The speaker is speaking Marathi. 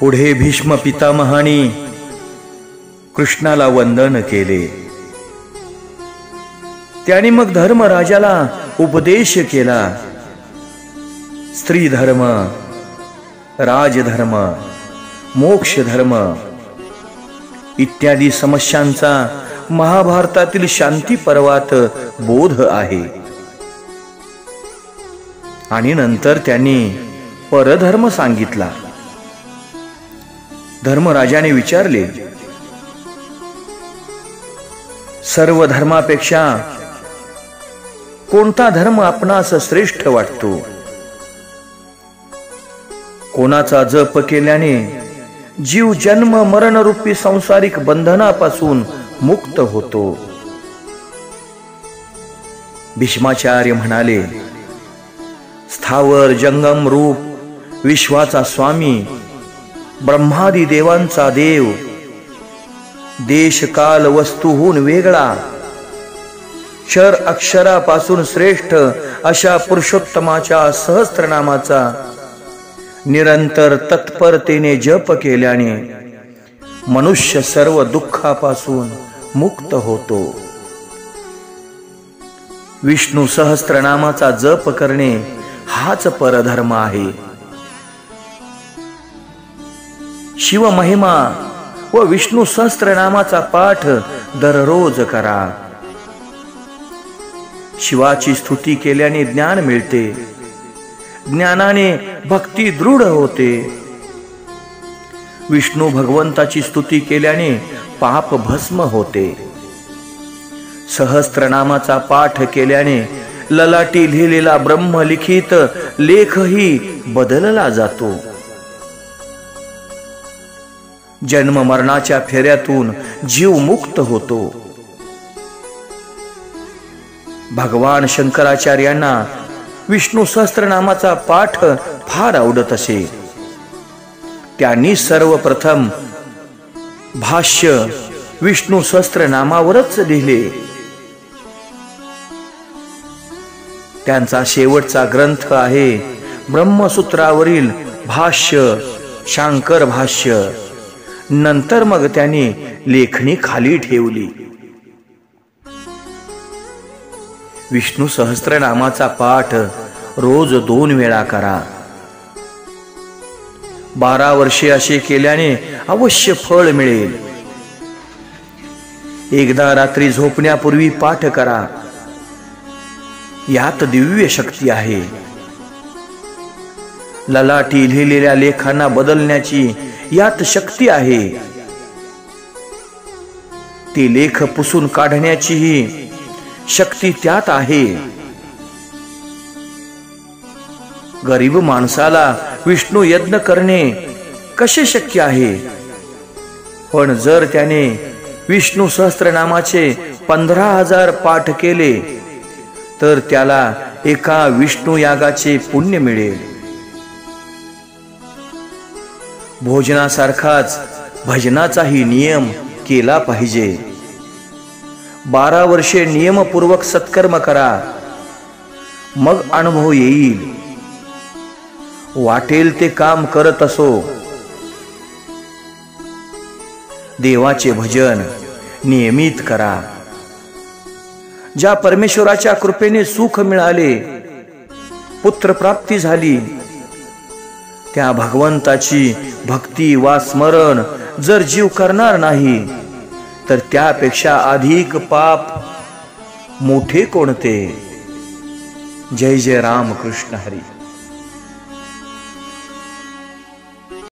पुढे भीष्म पितामहानी कृष्णाला वंदन केले। त्याने मग धर्मराजाला उपदेश केला। स्त्री धर्म, राजधर्म, मोक्ष धर्म इत्यादी समस्यांचा महाभारतातील शांती पर्वात बोध आहे। आणि नंतर त्यांनी परधर्म सांगितला। धर्मराजाने विचारले, सर्व धर्मापेक्षा कोणता धर्म आपणास श्रेष्ठ वाटतो? कोणाचा जप केल्याने जीव जन्म मरण रूपी सांसारिक बंधनापासून मुक्त होतो? भीष्माचार्य म्हणाले, स्थावर जंगम रूप विश्वाचा स्वामी, ब्रह्मादी देवांचा देव, देश काल वस्तूहून वेगळा, क्षर अक्षरापासून श्रेष्ठ अशा पुरुषोत्तमाच्या सहस्त्रनामाचा निरंतर तत्परतेने जप केल्याने मनुष्य सर्व दुःखापासून मुक्त होतो। विष्णू सहस्त्रनामाचा जप करणे हाच परधर्म आहे। शिव महिमा व विष्णू सहस्त्रनामाचा पाठ दररोज करा। शिवाची स्तुती केल्याने ज्ञान मिळते, ज्ञानाने भक्ती दृढ होते। विष्णू भगवंताची स्तुती केल्याने पाप भस्म होते। सहस्त्रनामाचा पाठ केल्याने ललाटी लिहिलेला ब्रह्मलिखित लेखही बदलला जातो। जन्म मरणाच्या फेऱ्यातून जीव मुक्त होतो। भगवान शंकराचार्यांना विष्णू सहस्त्रनामाचा पाठ फार आवडत असे। त्यांनी सर्वप्रथम भाष्य विष्णू सहस्त्रनामावरच लिहिले। त्यांचा शेवटचा ग्रंथ आहे ब्रह्मसूत्रावरील भाष्य, शांकर भाष्य। नंतर मग त्यांनी लेखणी खाली ठेवली। विष्णू सहस्त्रनामाचा पाठ रोज 2 वेळा करा। 12 वर्षे असे केल्याने अवश्य फळ मिळेल। एकदा रात्री झोपण्यापूर्वी पाठ करा। यात दिव्य शक्ती आहे। ललाटी लिहिलेल्या लेखांना बदलण्याची यात शक्ती आहे। ती लेख पुसून काढण्याचीही शक्ती त्यात आहे। गरीब माणसाला विष्णू यज्ञ करणे कसे शक्य आहे? पण जर त्याने विष्णू सहस्त्रनामाचे 15,000 पाठ केले तर त्याला एका विष्णू यागाचे पुण्य मिळेल। भोजनासारखाच भजनाचाही नियम केला पाहिजे। 12 वर्षे नियमपूर्वक सत्कर्म करा, मग अनुभव येईल। वाटेल ते काम करत असो। देवाचे भजन नियमित करा। ज्या परमेश्वराच्या कृपेने सुख मिळाले, पुत्रप्राप्ती झाली, त्या भगवंताची भक्ती वा स्मरण जर जीव करणार नाही तर त्यापेक्षा अधिक पाप मोठे कोणते? जय जय राम कृष्ण हरी।